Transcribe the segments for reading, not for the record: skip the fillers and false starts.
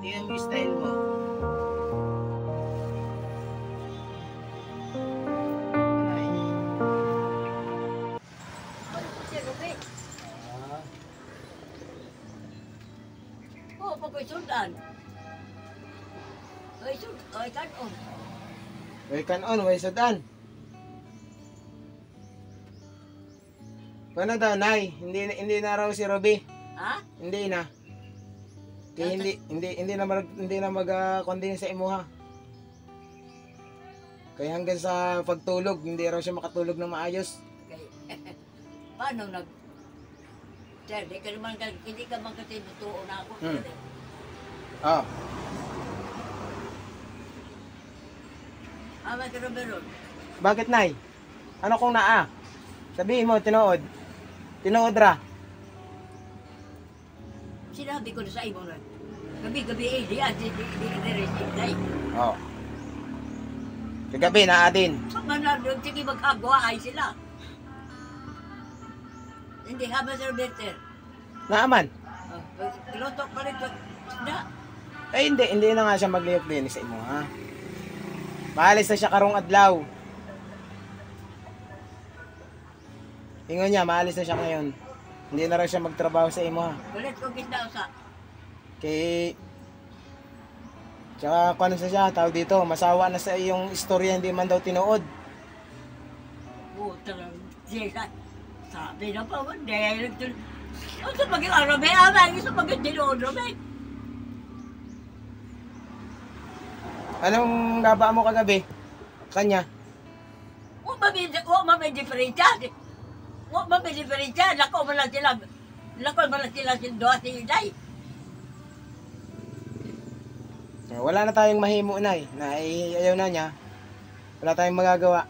Tingnan mo yung style mo. Ay. Ano po siya, Ruby? Ah. Oo, pagkaisundan. Ay, kanon. Way kanon, way sudan. Paano daw, Nay? Hindi na raw si Robby. Ha? Hindi na. Kaya hindi na mag-condene sa imuha. Kaya hanggang sa pagtulog, hindi raw siya makatulog na maayos. Okay. Paano nag... Sir, hindi ka man kasi totoo na ako. Hmm. Sir, eh. Oh. May ka Ruby ron. Bakit, Nay? Ano kung naa? Sabihin mo, tinood. Tinood ra. Sinabi ko na sa imo na. Gabi-gabi eh, di receive na eh. Oh. Kagabi na atin. Sama doon, sige magkagawa ay sila. Hindi haba Sir Berter. Naaman. Piloto pa rin na. Eh hindi na nga siya magliyok din sa imo, ha? Maalis na siya karong adlaw. Ingon niya, maalis na siya ngayon. Hindi na raw siya magtrabaho sa imo, ha? Ulit ko gisda sa. Kay... Tsaka kung ano siya, tawag dito, masawa na sa iyong istorya, hindi man daw tinuod. Puta lang. Siya sabi na pa, dahil ito. Ang sa paging arabe, ang sa paging dinodobe. Anong gaba mo kagabi? Kanya? Huwag may diferensya. Huwag may diferensya. Lako man lang sila sindoa si Inday. Wala na tayong mahimo, Nay. Ayaw na niya. Wala tayong magagawa.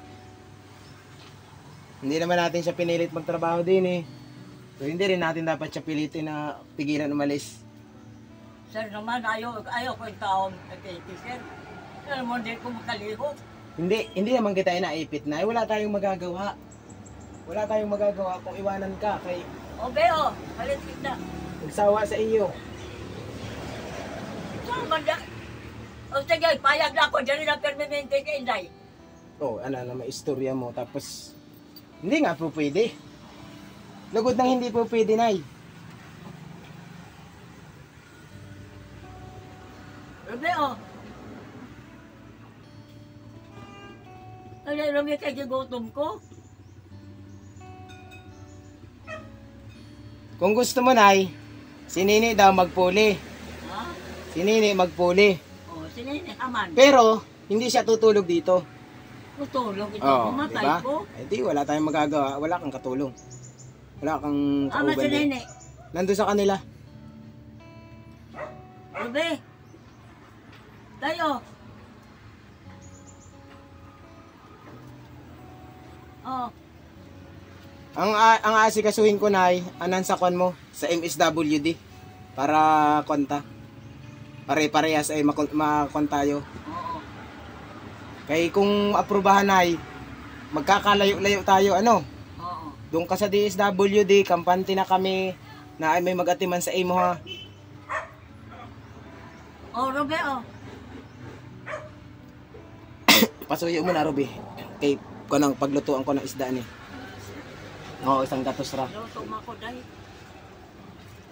Hindi naman natin siya pinilit magtrabaho din, eh. So, hindi rin natin dapat siya pilitin na pigilan umalis. Sir naman, ayaw ko yung taong nag-80, sir. Alam mo, hindi ko makalihok. Hindi naman kita inaipit na. Wala tayong magagawa. Wala tayong magagawa kung iwanan ka kay O, Beo, palit kita. nagsawa sa iyo. Saan ba na? O, sige, payag na ako. Diyan na permanente kay Inday. Oh, ano na may istorya mo. Tapos, hindi nga po pwede. Lugod ng hindi po pwede, Nay. O, Beo. Alam mo kay gutom ko? Kung gusto mo, Nay, si Nini daw magpuli. Ha? Si Nini magpuli. O, sige, aman. Pero, hindi siya tutulog dito. Tutulog ito. Oh, Pumatay diba? ko. Eh di, wala tayong magagawa. Wala kang katulong. Wala kang Ama si kauban din. Nene. Nandun sa kanila. Ruby. Tayo. Oh. Ang aasikasuhin ko, Nay, anan sa kwan mo, sa MSWD. Para konta. Pare-parehas ay makon tayo. Oo. Kaya kung aprubahan, Nay, magkakalayo-layo tayo, ano? Oo. Doon ka sa DSWD, kampante na kami, na ay may mag-atiman sa imo, ha? Oh, Ruby, oh. Pasuyo mo na, Ruby. Kay kunang paglutuan ko ng isda ni. Oo, isang gatos ra. Luto mo ako, day.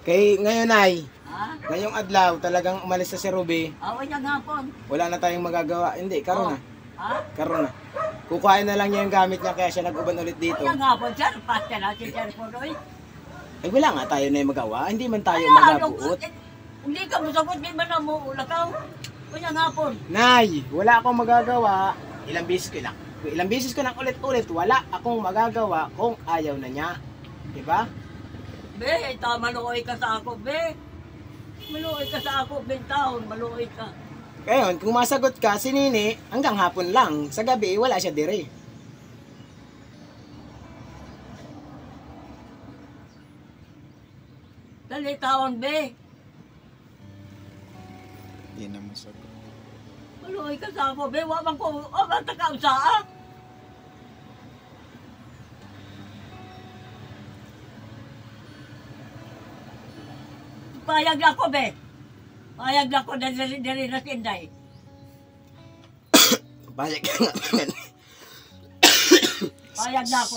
Kay ngayon, Nay, Ha? ngayong adlaw talagang umalis na si Ruby. Awan niya hapon. Wala na tayong magagawa. Hindi, karon na. Ha? Karon na. Kukuhain na lang niya yung gamit niya kaya siya nag-uban ulit dito. Awan niya hapon, sir. Pasta na si Sir Punoy. Eh wala nga tayo na yung magawa. Hindi man tayo Ay, ano, magabuot. hindi ka masagot, di ba na mo ulakaw? Awan niya hapon. Nay, wala akong magagawa. Ilang beses ko nang ulit-ulit, wala akong magagawa kung ayaw na niya. Diba? Be, maluoy ka sa ako, be. Maluoy ka sa ako, bintahon, maluoy ka. Ngayon, kung masagot ka, si Nini, hanggang hapon lang. Sa gabi, wala siya dire. Dali taon, be. Hindi na masagot. Maluoy ka sa ako, be. Wabang ko, wabang takausaa. Payag ako, be. Ayag na ko na dali na si Inday. Payag ka nga. Ayag na ako.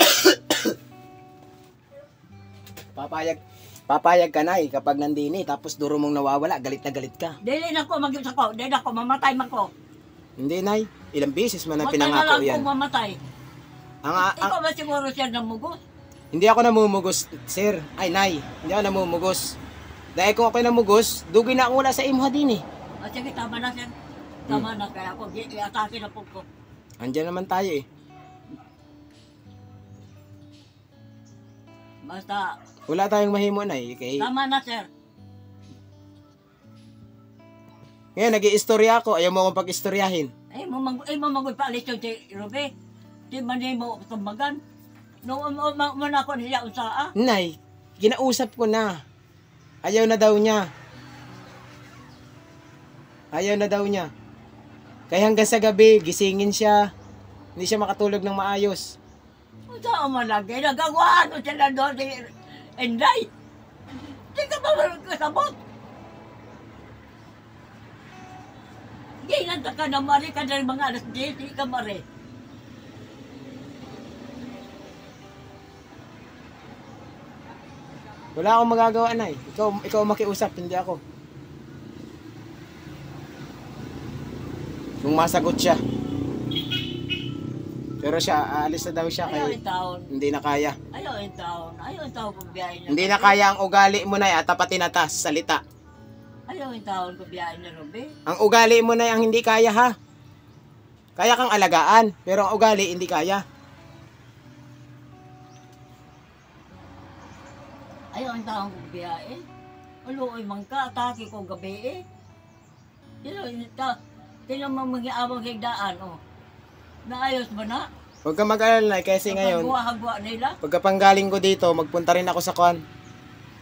Papayag ka na kapag nandini, tapos duro mong nawawala, galit na galit ka. Dili na ko mag-isa ko. Dili na ko, mamatay man ko. Hindi, Nay. Ilang beses man ang Matay na pinangako lang yan. kung mamatay. Ikaw ba siguro siya namugos? Hindi ako namumugos, sir. Ay, Nay. Hindi ako namumugos. Dahil kung ako'y namugos, dugi na ako wala sa imuha din eh. O sige, tama na sir. Tama na, kaya ako, i-atake na po ko. Andiyan naman tayo eh. Basta, Wala tayong mahimo, Nay. Okay? tama na sir. Ngayon, nag-iistorya ako. Ayaw mo akong pag-istoryahin. Mamagod pa alis yung si Ruby. Di man niya mo tumbagan. Noong na ako niya usaa. Nay, kinausap ko na. Ayaw na daw niya. Ayaw na daw niya. Kaya hanggang sa gabi, gisingin siya. Hindi siya makatulog ng maayos. Saan mo lagi? Nagagawa ano sila doon si Inday? Di ka ba kasabot? Ginanta ka na mari ka na mga alas 10, di ka mari. Wala akong magagawa, Nay. Ikaw makiusap, hindi ako. Kung masagot siya. Pero siya, aalis na daw siya Ayaw kay yung taon. hindi na kaya. Ayaw yung taon. Ayaw yung taon kung biyahe na. Hindi na kaya ang ugali mo, Nay, at tapatin na ta sa salita. Ayaw yung taon kung biyahe na Ruby. Ang ugali mo, Nay, ang hindi kaya, ha? Kaya kang alagaan, pero ang ugali hindi kaya. Ayaw yung taon kung biyahe. Uloy man ka, atake ko gabi eh. Tinan mo mag-iawang higdaan, oh. Naayos ba na? Huwag ka mag-alala, Nay, kasi ngayon, Hagwa nila. pagkapanggaling ko dito, magpunta rin ako sa kwan,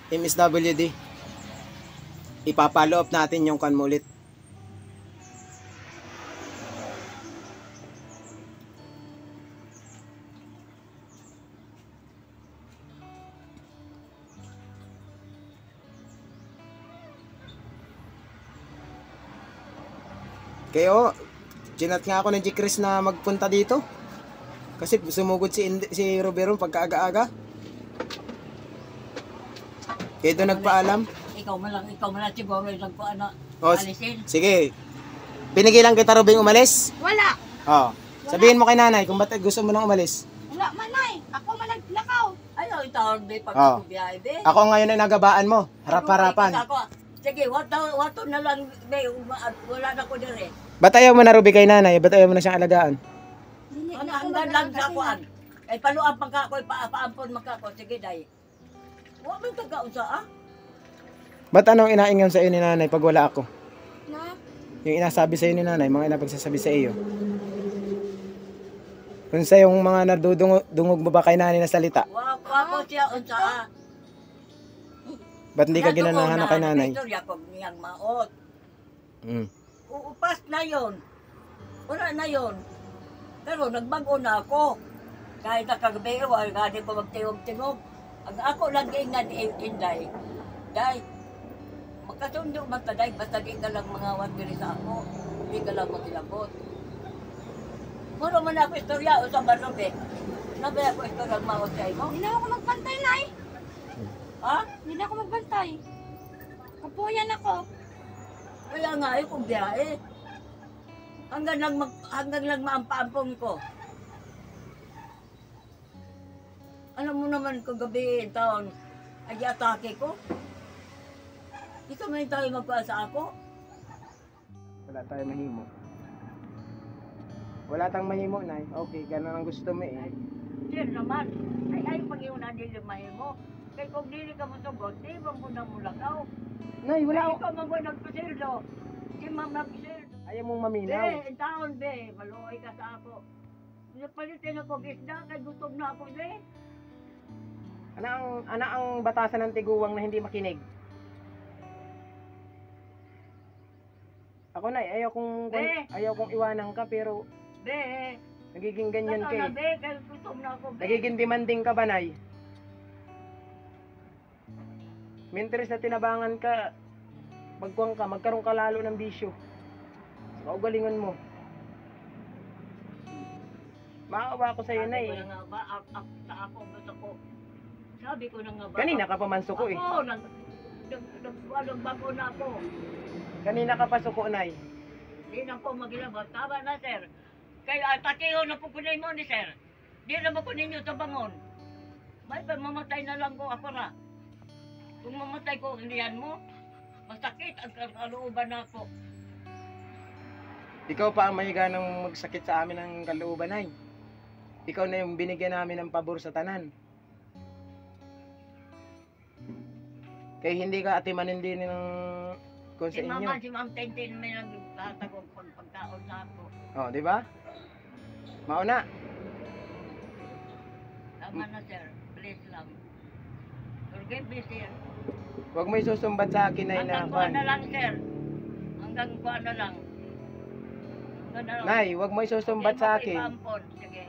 MSWD. Ipapalo up natin yung kwan mo ulit. Kayo, ginat nga ako ng G-Chris na magpunta dito. Kasi sumugod si Robero pagkaaga-aga. Kaya doon nagpaalam. Ikaw man lang siguro yung nagpaano, O, alisin. sige. Pinigilan kita, Robing, umalis. Wala. O, sabihin mo kay nanay kung ba't gusto mo nang umalis. Wala manay. Ako man naglakaw. Ayaw yung taon, be, pag Oh. biyahe, be. Ako ngayon ay nagabaan mo. Harap-harapan. Sige, wato na lang, be, wala na ko dire. Ba't ayaw mo na, Ruby, kay nanay? Ba't ayaw mo na siyang alagaan? Dili Ang na ako hanggang lang maglakas sa kuan. Ay paluan pang kako, paampon magkako, sige day. Wa man tagausa ah. Ba't anong inaingan sa iyo ni nanay pag wala ako? na. Yung inasabi sa iyo ni nanay, mga inapagsasabi sa iyo. Kung sa yung mga nadudungog mo ba kay nanay na salita? Wa ko siya unsa ah. Ba't hindi ka ginanahan na kay nanay? Istorya ko niyang maot. Mm. Uupas na yon. Wala na yon. Pero nagbago na ako. Kahit nakagabi, wala ko magtingog-tingog. Ang ako lang ingnan Inday. Day, magkasundo man ta, Day, basta di ka lang mga wandiri sa ako. Di ka lang magilabot. Muro man ako istorya o sa Barrobe. Nabi ako istorya maot sa imo. Hindi na ako magbantay, nay. Ha? Hindi na ako magbantay. Kapuyan ako. Kaya nga ay kung biyahe. Hanggang lang maampaampong ko. Alam mo naman kagabi taon, ay atake ko. Ikaw may tayo magpasa ako. Wala tayong mahimo. Wala tayong mahimo, nay. Okay, ganun ang gusto mo eh. Sir naman, ay pag-iunan din lumahin mo. Kaya kung dili ka mo sugot, di ba mo na mulakaw? Nay, wala Ay, ako. ikaw mo nagpasildo. Si ma'am nagpasildo. Ayaw mong Be, maminaw. ang taon be, maluoy ka sa ako. Napalitin ako gisda, kay gutom na ako be. Ano ang batasan ng tiguwang na hindi makinig? Ako na, ayaw kong iwanan ka pero Be, nagiging ganyan ka na eh. be, kay gutom na ako be. Nagiging demanding ka ba, nay? Minteres na tinabangan ka, magkuhan ka, magkaroon ka lalo ng bisyo. Sa kaugalingan mo. Maawa ako sa'yo, Nay. Sabi ko na nga ba, ako gusto ko. Sabi ko na nga ba. Kanina ka pa man suko eh. Ako, nagbago na ako. Kanina ka pa suko, Nay. Di na po magilabot. Tama na, sir. Kaya takiho na po kunay mo ni sir. Di na mo kunin nyo sa bangon. May mamatay na lang ko ako na. Kung mamatay ko, hindihan mo, masakit ang kalooban na ako. Ikaw pa ang mahiga ng magsakit sa amin ng kalooban, Nay. Ikaw na yung binigyan namin ng pabor sa tanan. Kaya hindi ka atimanin din ng kung sa Si inyo. Mama, si Ma'am Tintin may nagtatagong pagkaon sa ako. Oh, di ba? Mauna. Tama na, sir. Please lang. Forgive me, sir. Huwag mo isusumbat sa akin, Nay, na Hanggang kuha na lang, sir. Hanggang kuha na lang. Hanggang na lang. Nay, huwag mo isusumbat sa Sige, akin. mag-ipampon. Sige.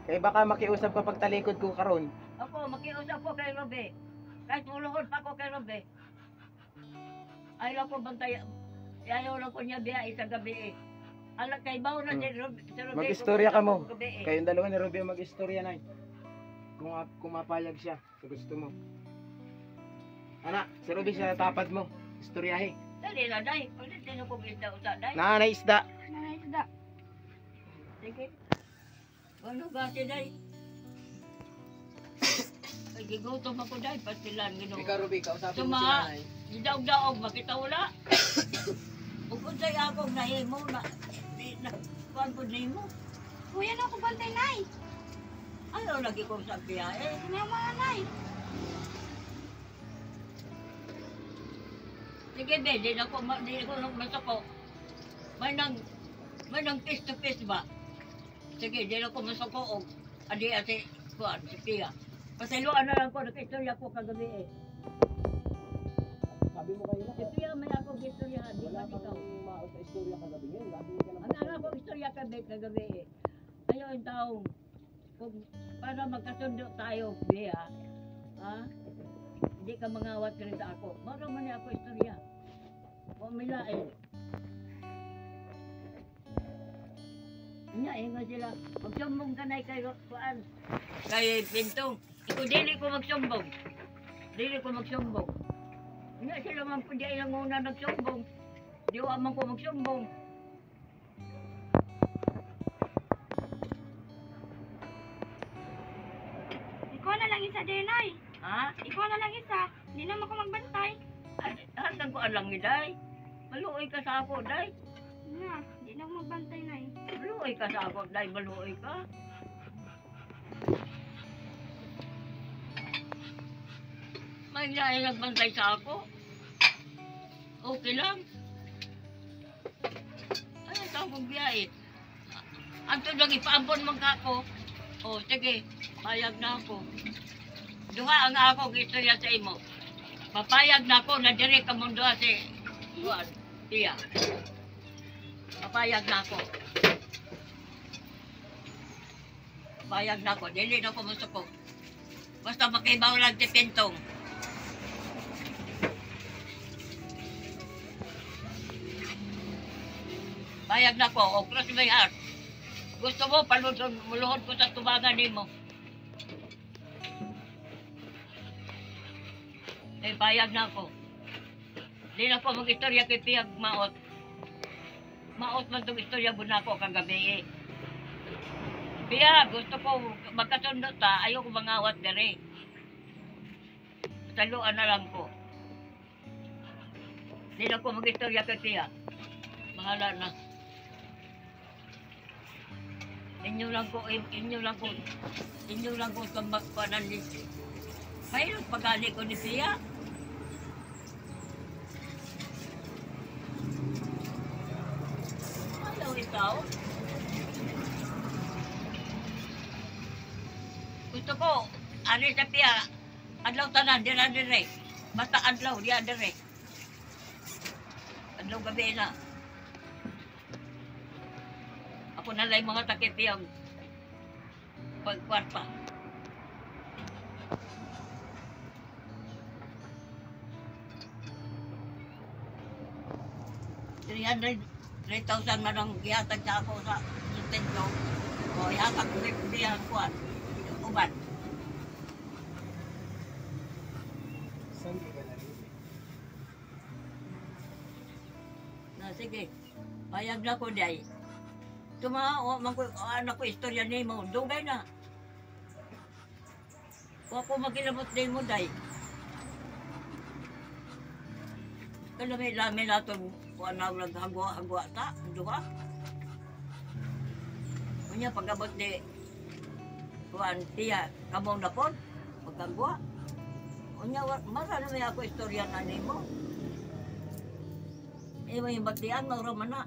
Kaya baka makiusap ka pag talikod ko karon. Ako, makiusap ko kay Robe. Kahit muluhod pa ko kay Robe. Ayaw ko bantay. Ayaw lang ko niya biya isang gabi eh. Alam kay Bao na si Robe. Mag-istorya ka mo. Gabi, eh. Kayong dalawa ni Ruby mag-istorya, Nay. Kung mapayag siya sa gusto mo. Anak, si Ruby siya tapad mo. Istoryahe. Dali na, day. Pagdating ako isda-usa, day. Nanay isda. Nanay, Sige. Ano ba si day? Ay, gigutom ako, day. Pastilan, ginoon. Ruby, kausapin Suma, daog-daog, makita wala. Bukod sa'yo akong nahimo na, kuhan po nahimo. kuya na ako bantay, Nay. Ayaw lagi kong sa biyahe. Sinama na, Nay. Sige, be, di na ko masako. May nang face to face ba? Sige, di na ko masako o adi kuhan, si Pia. Pasiluan na lang ko, nakistorya ko kagabi eh. Sabi mo kayo Si Pia may akong istoryahan, di ba ikaw? maot na istorya kagabi ngayon. Sabi ka Ang alam ko istorya kagabi eh. Ayaw yung taong, kung para magkasundo tayo, Bea, ha? Hindi ka mangawat rin sa ako. Maro man niya ako istorya. O milain. Nya, nga sila, magsumbong ka na kay Kuan. Kay Pintong. Ikaw dili ko magsumbong. Dili ko magsumbong. Nya sila man po di ilang una nagsumbong. Di wa man ko magsumbong. Ikaw na lang isa, din, Nay. Ha? Ikaw na lang isa. Hindi naman ako magbantay. Hanggang ko alang ni Day. Maluoy ka sa ako, Day. Na, hindi na ako magbantay, Nay. Maluoy ka sa ako, Day. Maluoy ka. May dahil nagbantay sa ako. Okay lang. Ay, ito akong biyahe. Anto lang ipaampon man ka ako. O, sige. Payag na ako. Duha ang ako istorya sa imo. Papayag na ako na diri ka mundo si Juan. Tiya. Papayag na ako. Papayag na ako. Dili na ako masuko. Basta makibaw lang si Pintong. Payag na ako. O, cross my heart. Gusto mo, paluhod ko sa tubangan mo. Eh, payag na ako. Di na ako mag-istorya kay Piyag Maot. Maot man itong istorya mo na ako kagabi eh. Piyag, gusto ko magkasundo ta. Ayaw ko mangawat dere. Saluan na lang ko. Di na ako mag-istorya kay Piyag. Bahala na. Inyo lang ko kambakpanan ni Mayroon pagani ko ni Pia. Ayaw ikaw. Gusto ko, ari sa Pia, adlaw tanan, dire. Basta adlaw, dire. Adlaw gabi na. Ako nalay mga takip yung pagkwarta. 300, 3,000 man ang gihatag sa ako sa sustento. O, ihatag ko rin bihan ko. Uban. Saan ka na rin? Na, sige. Payag na ko, day. Tumao, anak ko, istorya ni mo. Dugay na. Kung ako magkilabot din mo, day. Kala may lamin natin kung ano naghagwa-hagwa ta, duha. Kanya pagabot di kuan tiya kamong napon magkagwa. Kanya mara na may ako istorya na nimo. May batian mo raman na.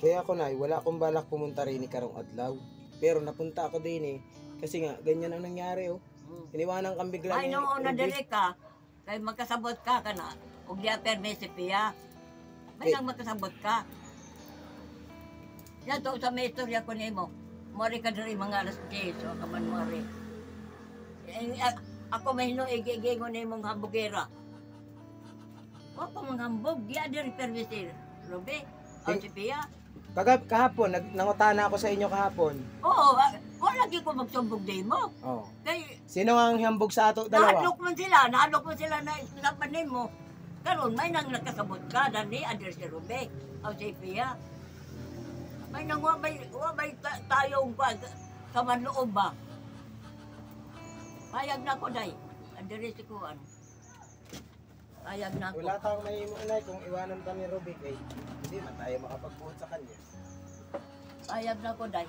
Kaya ako, Nay, wala akong balak pumunta rin ni karong adlaw. Pero napunta ako din kasi nga, ganyan ang nangyari, oh. Iniwanan kang bigla Ay ni noon na Ruby. dili ka, kay magkasabot ka kana. Ug diya permisi piya. May Eh. nang magkasabot ka. Yan to sa may istorya ko nimo. Mori ka diri mga alas 10 o kaman mori. Ako may hino igigingon nimong hambugera. Wa pa mga hambog, diya diri permisi. Ruby, o si piya. Kahapon, nangutana ako sa inyo kahapon. Oo, wala gyud ko magsumbog di mo. Oh. Kay Sino ang hambog sa ato dalawa? naadlok man sila na isapanin mo. Karon may nang nakasabot ka dani address si Ruby, o si piya. May nang wa bay tayong pa sa manloob ba. Payag na ko day. Address ko ano. Payag na ko. Wala kang may imunay kung iwanan ka ni Ruby kay hindi man tayo makapagbuhat sa kanya. Payag na ko day.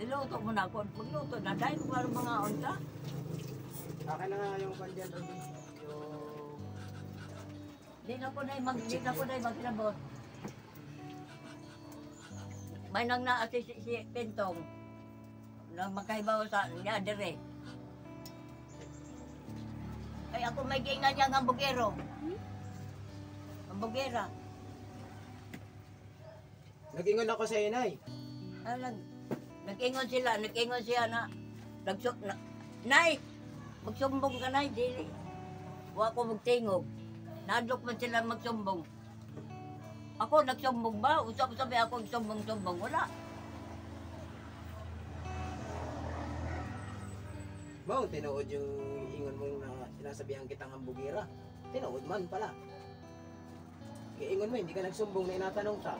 Niluto mo na ako. Magluto na day para mga onta. Akin na nga yung kandyan, Ruby. Yung... Di na ko na magkinabot. May nang naasi si Pintong na magkaibaw sa niya dire. Ay ako may gingan niyang hambugero. Hambugera. Nag-ingon ako sa inay. Nag-ingon siya na Nay, magsumbong ka nay, dili. Wa ko magtingog. Nadlok man sila magsumbong. Ako nagsumbong ba? Usap-usap ako nagsumbong-sumbong. Wala. Mau, tinuod yung ingon mo na sinasabihan kitang hambugira. Tinuod man pala. Kaya ingon mo, hindi ka nagsumbong na inatanong ka.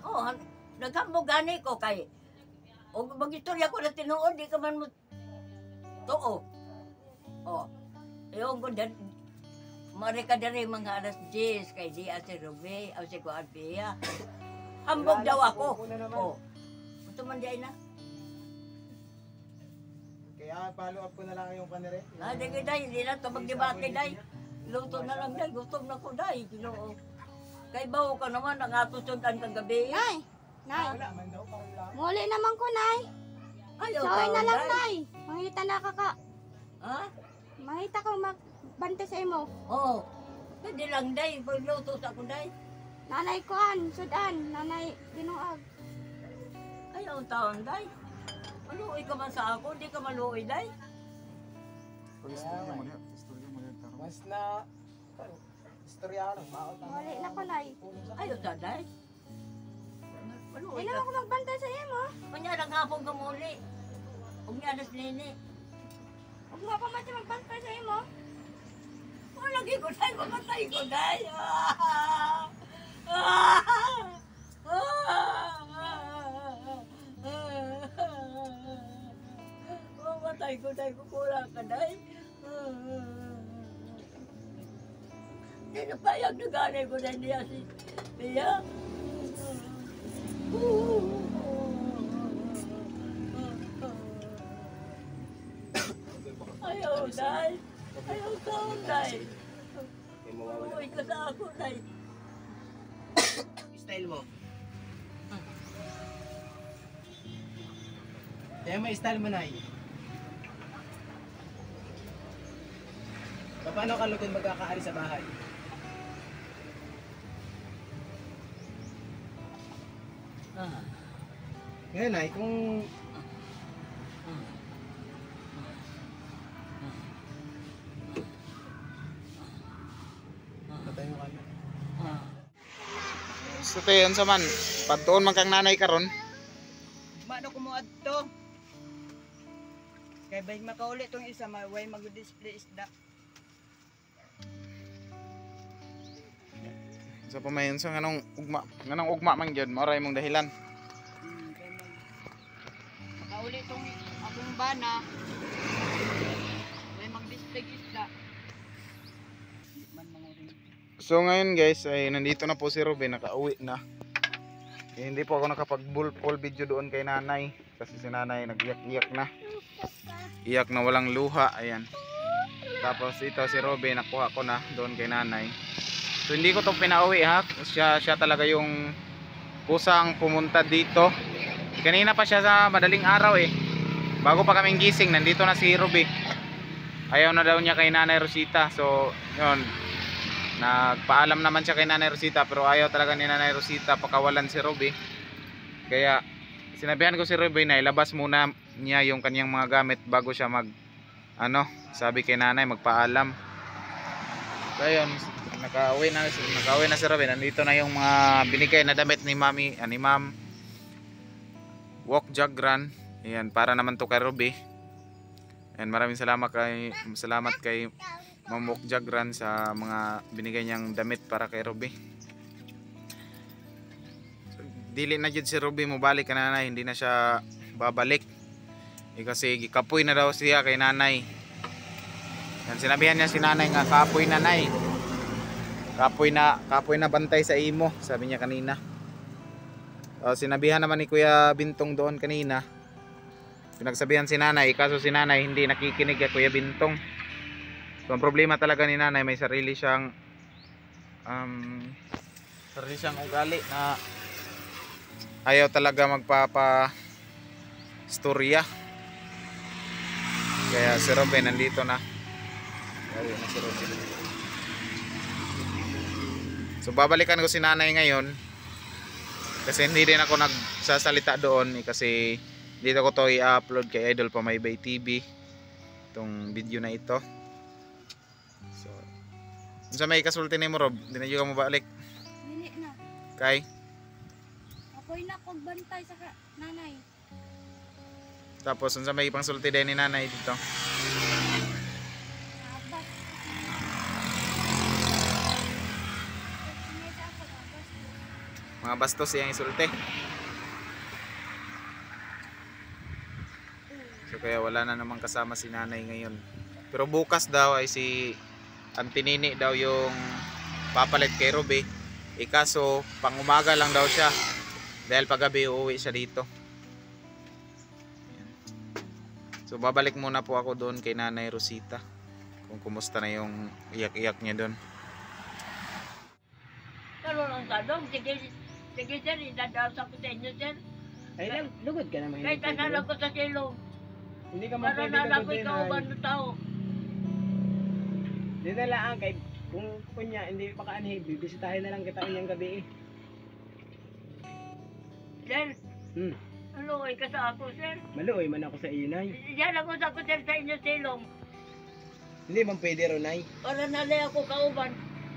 Oo, naghambog gani ko kay. O mag-istorya ko na tinuod, di ka man mo too. O, yung ko mari ka dari mga alas 10 kay di si Ruby, o si Kuan Pia. Hambog daw ako. O, ito man di na. Kaya follow up ko na lang yung kanere. Di ka day, hindi na ito magdebate day. Luto na lang day, gutom na ko day. Ginoo. Kay bawo ka naman, nangatusundan kang gabi. Nay! Nay! Wala man daw, parang lang. Muli naman ko, Nay! Ayaw Sorry na lang, day. Nay! Mangita na ka ka. Ha? Mangita ko magbante sa imo. Oo. Pwede lang day, pagluto sa ako day. Nanay Kuan, Sudan, Nanay Ginuag. Ayaw taon day. Maluoy ka man sa ako, di ka maluoy day. Mas na... Istorya ka lang, bakit Muli na ko, Nay. Ayaw ta day. Maluoy Hindi ka. naman ko magbante sa imo. Kanya lang hapon ka muli. Huwag niya alas nini. Huwag mo pa mati magbante sa imo. Lagi ko day, mamatay ko day. Mamatay ko day, kukulang ka day. Hindi na payag na ganay ko na niya si Pia. Ayaw, day. Ayaw taon, day. Kaya mawawala. Uy ka sa ako, day. Style mo. Kaya may style mo, Nay. Paano ka lugod magkakaali sa bahay? Ngayon, Nay, kung So tayo, unsa man, pagtuon man kang nanay karon. Mano ko mo adto. Kay bay makauli tong isa, way mag-display isda. So pamayon sa nganong ugma man gyud, mao ray mong dahilan. Kay makauli tong akong bana. Way mag-display isda. Man manguring. So ngayon guys, ay nandito na po si Ruben, nakauwi na. Eh, hindi po ako nakapag-full video doon kay nanay kasi si nanay nag-iyak-iyak na. Iyak na walang luha, ayan. Tapos ito si Ruben, nakuha ko na doon kay nanay. So hindi ko to pinauwi ha, siya talaga yung kusang pumunta dito. Kanina pa siya sa madaling araw eh. Bago pa kaming gising, nandito na si Ruben. Ayaw na daw niya kay Nanay Rosita. So yun, nagpaalam naman siya kay Nanay Rosita, pero ayaw talaga ni Nanay Rosita pakawalan si Ruben. Kaya sinabihan ko si Ruben na ilabas muna niya yung kanyang mga gamit bago siya sabi kay nanay magpaalam. So ayun, nakauwi na si Ruben. Nandito na yung mga binigay na damit ni Ma'am Walk Jagran. Ayan, para naman to kay Ruben. And maraming salamat kay Ma'am Walk Jagran sa mga binigay niyang damit para kay Ruben. So, dili na jud si Ruben mo balik ka nanay, hindi na siya babalik. Kasi kapoy na daw siya kay nanay. Yan, sinabihan niya si nanay nga kapoy nanay. Kapoy na bantay sa imo, sabi niya kanina. Sinabihan naman ni Kuya Bintong doon kanina. Pinagsabihan si nanay, kaso si nanay hindi nakikinig kay Kuya Bintong. So ang problema talaga ni nanay, may sarili siyang ugali na ayaw talaga magpapa-storya. Kaya si Ruben nandito na. Ayun na si Ruben. So babalikan ko si nanay ngayon. Kasi hindi din ako nagsasalita doon kasi dito ko to i-upload kay Idol Pamaybay TV. Itong video na ito. So sa may kasulti ni mo Rob, di na juga mo balik. Dili na. Kay? Ako'y napagbantay sa nanay. Tapos sa may pangsulti din ni nanay dito. Abas. Mga bastos siyang isulti. So kaya wala na namang kasama si nanay ngayon. Pero bukas daw ay si Auntie Nini daw yung papalit kay Ruben. Kaso pang umaga lang daw siya. Dahil paggabi uuwi siya dito. Ayan. So babalik muna po ako doon kay Nanay Rosita. Kung kumusta na yung iyak-iyak niya doon. Karon ang sadong, sige sir, idadasa ko sa inyo sir. Ay, lugod ka naman. Kahit asalang ko sa silong. Hindi ka Para mapwede na ko lugodin ikaw ay. ba ng tao. Di na lang kay kung kunya hindi pa kaanhi, bibisitahin na lang kita unyang gabi eh. Sir, Hmm. aluoy ka sa ako sir. Maluoy man ako sa iyo, nay. Diyan ako sa ko sir sa inyo silong. Hindi man pwede ro, nay. Para nalay ako kauban.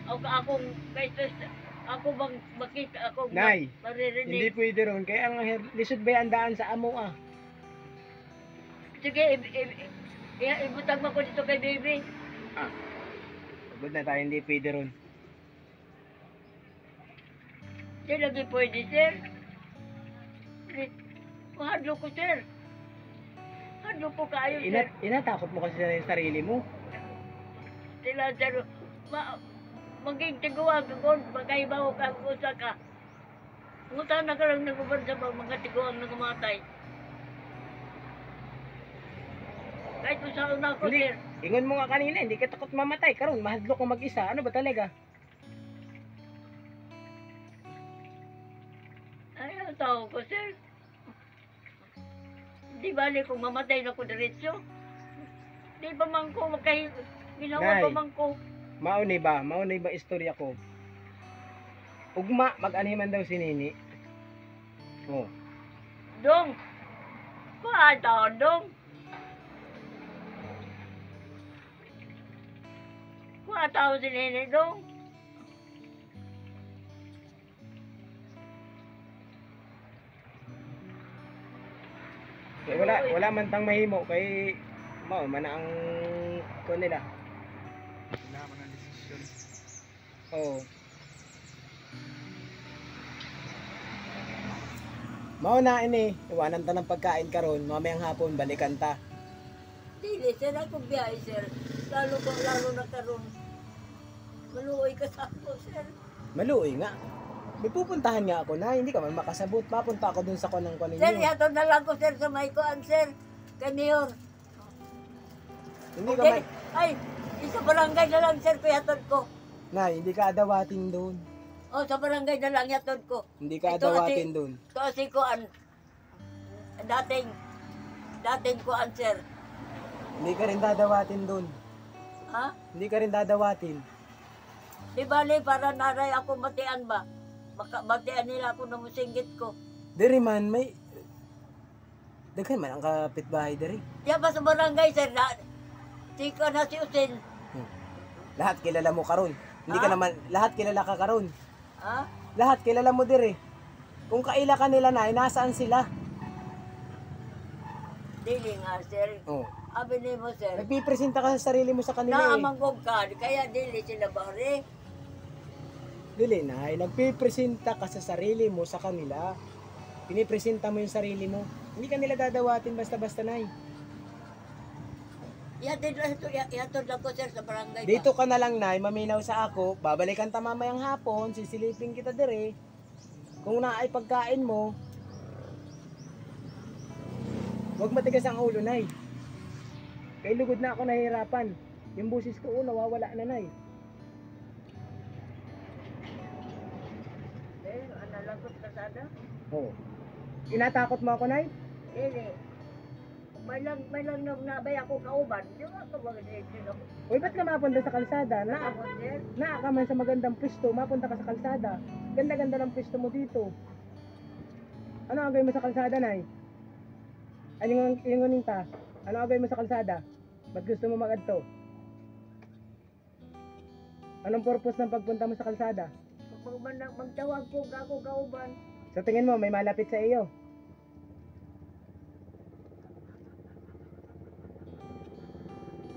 Akong kahit ako bang makita ako Nay, Hindi maririnig. pwede ron kaya ang lisod ba ang daan sa amo ah. Sige, ibutang mo ko dito kay baby. Pagod na tayo, hindi pwede ron. Di lagi pwede sir. Mahadlo ko sir. Hadlo po kayo sir. Inatakot mo kasi sa sarili mo. Sila sir. Maging tiguan ko magkaibaw ka ko sa ka. Ngutan na ka lang naguban sa mga tiguan na kumatay. Kahit kung saan na ako Hindi. sir. Ingon mo nga kanina, hindi ka takot mamatay. Karon mahadlok ko mag-isa. Ano ba talaga? Ay, ang tao ko sir. Di bali kung mamatay na ko diretsyo. Di ba man ko ginawa Nay. pa man ko. Maunay ba istorya ko? Ugma, mag-anhiman daw si Nini. Oh. Dong. Kuha tao dong. Kuha tao si Nene dong. wala man tang mahimo kay mao man ang ko nila. Wala man ang desisyon. Oo. Mao na ini, iwanan ta ng pagkain karon, mamayang hapon balikan ta. Dili, sir, ako biyahe, sir. Lalo na karon. Maluoy ka sa ako, sir. Maluoy nga. May pupuntahan nga ako na, hindi ka man makasabot. Mapunta ako dun sa kanang Sir, ninyo. yato na lang ko, sir, sa may kuan, sir. Kanyor. Hindi ka Okay. man, Ay, isa barangay na lang, sir, kuyatod ko. Nay, hindi ka adawatin doon. O, sa barangay na lang yatod ko. Hindi ka Ito, adawatin ati- doon. Ito si kuan. Dating kuan, sir. Hindi ka rin dadawatin doon. Ha? Hindi ka rin dadawatin. Di bali, para naray ako matian ba? Matian nila ako na musinggit ko. Diri man, may... Daghan man ang kapitbahay diri. Diyan ba sa barangay, sir, na... Sika na si Usin. Lahat kilala mo karon. Hindi ka Ha? naman, lahat kilala ka karon. Ha? Lahat kilala mo diri. Kung kaila ka nila na, nasaan sila? Dili nga, sir. Oh. Abi ni mo, sir. Nagpipresenta ka sa sarili mo sa kanila eh. Naamanggog ka, kaya dili sila bari. Dili na, nagpipresenta ka sa sarili mo sa kanila. Pinipresenta mo yung sarili mo. Hindi ka nila dadawatin basta-basta na. Yatod lang ko, sir, sa barangay ba? Dito ka na lang na, maminaw sa ako, babalikan ta mamayang hapon, sisilipin kita dire. Kung naay pagkain mo, huwag matigas ang ulo, nay. Kay lugod na ako nahihirapan. Yung busis ko nawawala na, nay. Ano lang ko sa kasada? Oo. Inatakot mo ako, nay? Dili. May lang nabay ako kauban. Di ba ako mag-edit ako? Uy, ba't ka mapunta sa kalsada? Ako, sir. Naa ka man sa magandang pwesto, mapunta ka sa kalsada. Ganda-ganda ng pwesto mo dito. Ano ang gawin mo sa kalsada, nay? Ano yung uninta? Ano ang gawin mo sa kalsada? Ba't gusto mo mag-adto? Anong purpose ng pagpunta mo sa kalsada? Magtawag ko ako kauban. Sa tingin mo, may malapit sa iyo.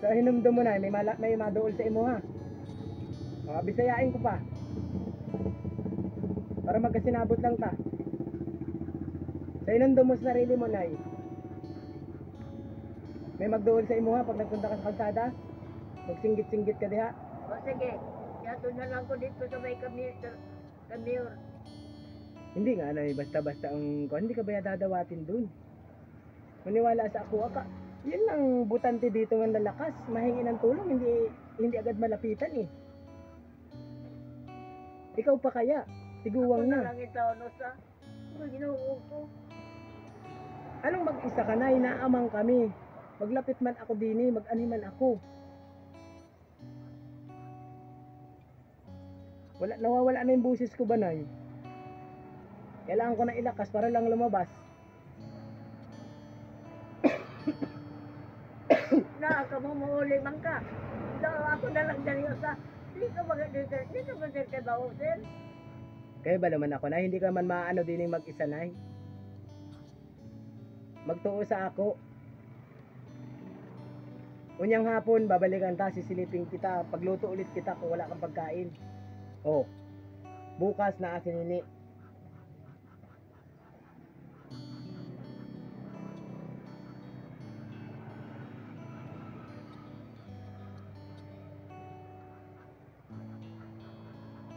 Sa hinumdum mo na, may maduol sa imo ha. O, bisayain ko pa. Para magkasinabot lang ta. Sa hinumdum mo sa sarili mo, nay. May magduol sa imo ha pag nagpunta ka sa kalsada. Magsinggit-singgit ka diha. O sige, yato na lang ko dito sa may kamyor. Hindi nga, nay, basta-basta ang... Hindi ka ba dadawatin dun? Maniwala sa ako, aka. Yan lang butante dito ng lalakas. Mahingi ng tulong, hindi agad malapitan eh. Ikaw pa kaya? Tiguwang Ako na na. lang ito, ano sa... Ginoo ko. Anong mag-isa ka na? Inaamang kami. Maglapit man ako din eh, mag-animan ako. Nawawala na yung busis ko ba, nay? Kailangan ko na ilakas para lang lumabas. Na, ako mo mauli man ka. So, ako na lang seryosa. Hindi ka mag-edit. Hindi ka mag-edit kay Bao, sir. Kaya ba naman ako na? Hindi ka man maano din yung mag-isa, nay? Magtuo sa ako. Unyang hapon, babalikan ta, sisilipin kita. Pagluto ulit kita kung wala kang pagkain. Oh, bukas na asinini.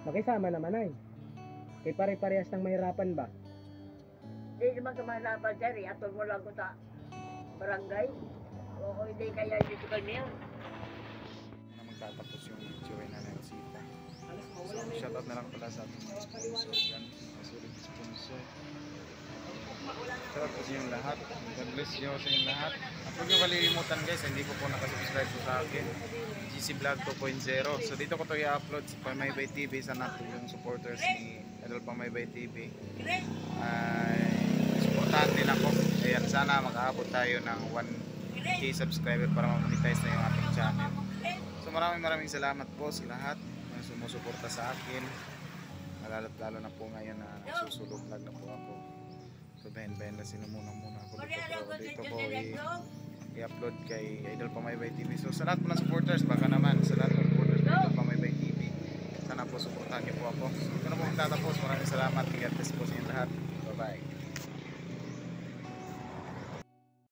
Makisama naman ay. Kay pare-parehas ng mahirapan ba? Hindi naman ka mahalapan, sir. Atol mo lang ko sa barangay. O hindi kaya dito kami yan. Na magtatapos yung video ay Nanay Rosita. So, shoutout na lang pala sa ating mga sponsor yan. Solid sponsor. Shoutout po sa inyong lahat. God bless you sa inyong lahat. At huwag niyo kalilimutan guys, hindi ko po nakasubscribe po sa akin. GC Vlog 2.0. So dito ko to i-upload sa Pamaybay TV. Sana po yung supporters ni Idol Pamaybay TV ay supportahan din ako. Ayan, sana makaabot tayo ng 1K subscriber para ma-monetize na yung ating channel. So maraming salamat po sa lahat na sumusuporta sa akin. Lalo na po ngayon na nagsusulog vlog na po ako. So bayan-bayan na sinumuna-muna ako Pari dito ano po. ko Dito dito po dito? i-upload kay Idol Pamaybay TV. So sa lahat po ng supporters, baka naman sa lahat ng supporters ng Idol Pamaybay TV, sana po supportahan niyo po ako. So ito na po magtatapos. Maraming salamat. God bless po sa inyo lahat. Bye-bye.